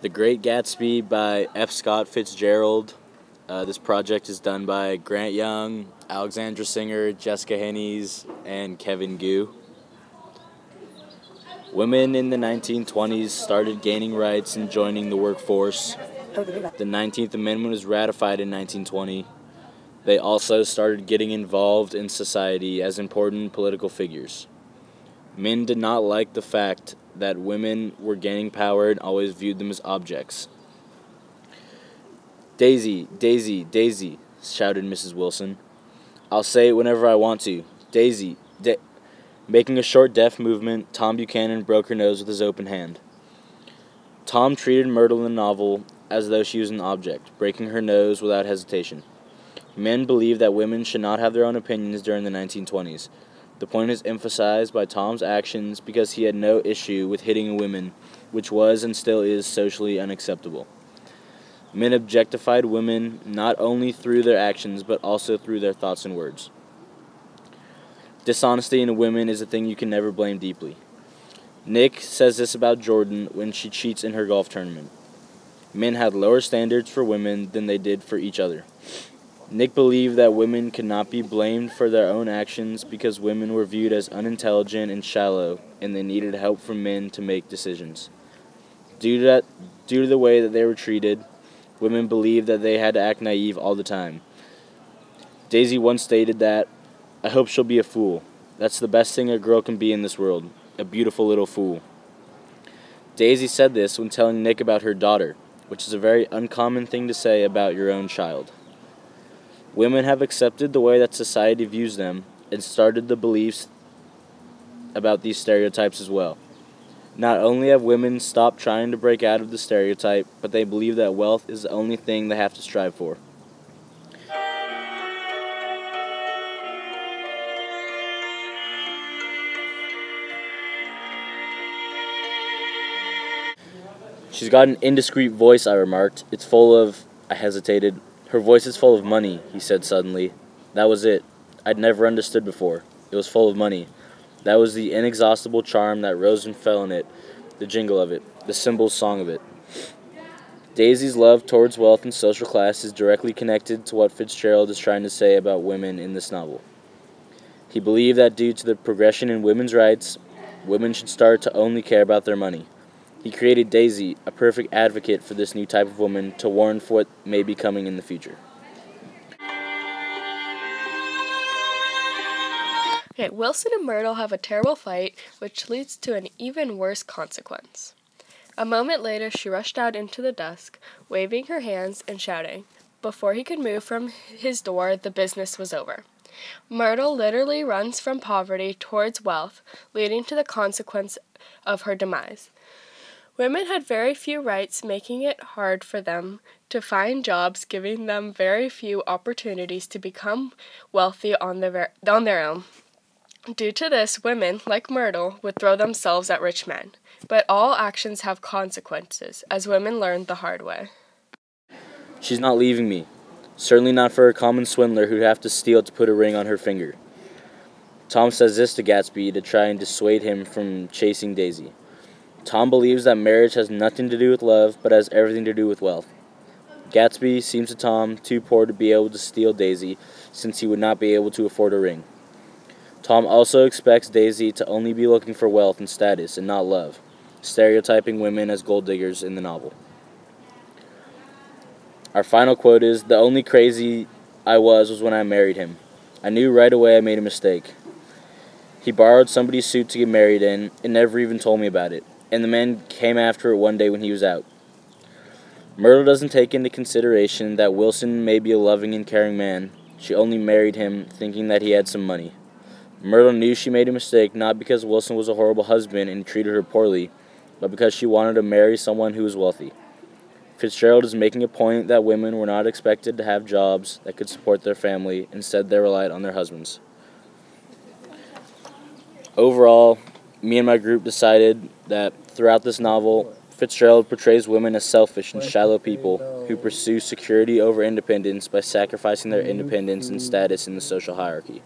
The Great Gatsby by F. Scott Fitzgerald. This project is done by Grant Young, Aleksandra Singer, Jessica Hiennes, and Kevin Gu. Women in the 1920s started gaining rights and joining the workforce. The 19th Amendment was ratified in 1920. They also started getting involved in society as important political figures. Men did not like the fact that women were gaining power and always viewed them as objects. "Daisy, Daisy, Daisy," shouted Mrs. Wilson. "I'll say it whenever I want to. Daisy, Making a short deaf movement, Tom Buchanan broke her nose with his open hand. Tom treated Myrtle in the novel as though she was an object, breaking her nose without hesitation. Men believed that women should not have their own opinions during the 1920s. The point is emphasized by Tom's actions because he had no issue with hitting a woman, which was and still is socially unacceptable. Men objectified women not only through their actions but also through their thoughts and words. Dishonesty in women is a thing you can never blame deeply. Nick says this about Jordan when she cheats in her golf tournament. Men had lower standards for women than they did for each other. Nick believed that women could not be blamed for their own actions because women were viewed as unintelligent and shallow, and they needed help from men to make decisions. Due to the way that they were treated, women believed that they had to act naive all the time. Daisy once stated that, "I hope she'll be a fool. That's the best thing a girl can be in this world, a beautiful little fool." Daisy said this when telling Nick about her daughter, which is a very uncommon thing to say about your own child. Women have accepted the way that society views them and started the beliefs about these stereotypes as well. Not only have women stopped trying to break out of the stereotype, but they believe that wealth is the only thing they have to strive for. "She's got an indiscreet voice," I remarked. "It's full of—" I hesitated. "Her voice is full of money," he said suddenly. That was it. I'd never understood before. It was full of money. That was the inexhaustible charm that rose and fell in it, the jingle of it, the cymbal song of it. Daisy's love towards wealth and social class is directly connected to what Fitzgerald is trying to say about women in this novel. He believed that due to the progression in women's rights, women should start to only care about their money. He created Daisy, a perfect advocate for this new type of woman, to warn for what may be coming in the future. Okay, Wilson and Myrtle have a terrible fight, which leads to an even worse consequence. A moment later, she rushed out into the dusk, waving her hands and shouting. Before he could move from his door, the business was over. Myrtle literally runs from poverty towards wealth, leading to the consequence of her demise. Women had very few rights, making it hard for them to find jobs, giving them very few opportunities to become wealthy on their own. Due to this, women, like Myrtle, would throw themselves at rich men. But all actions have consequences, as women learned the hard way. "She's not leaving me. Certainly not for a common swindler who'd have to steal to put a ring on her finger." Tom says this to Gatsby to try and dissuade him from chasing Daisy. Tom believes that marriage has nothing to do with love, but has everything to do with wealth. Gatsby seems to Tom too poor to be able to steal Daisy, since he would not be able to afford a ring. Tom also expects Daisy to only be looking for wealth and status and not love, stereotyping women as gold diggers in the novel. Our final quote is, "The only crazy I was when I married him. I knew right away I made a mistake. He borrowed somebody's suit to get married in and never even told me about it. And the man came after it one day when he was out." Myrtle doesn't take into consideration that Wilson may be a loving and caring man. She only married him thinking that he had some money. Myrtle knew she made a mistake not because Wilson was a horrible husband and treated her poorly, but because she wanted to marry someone who was wealthy. Fitzgerald is making a point that women were not expected to have jobs that could support their family. Instead, they relied on their husbands. Overall, me and my group decided that throughout this novel, Fitzgerald portrays women as selfish and shallow people who pursue security over independence by sacrificing their independence and status in the social hierarchy.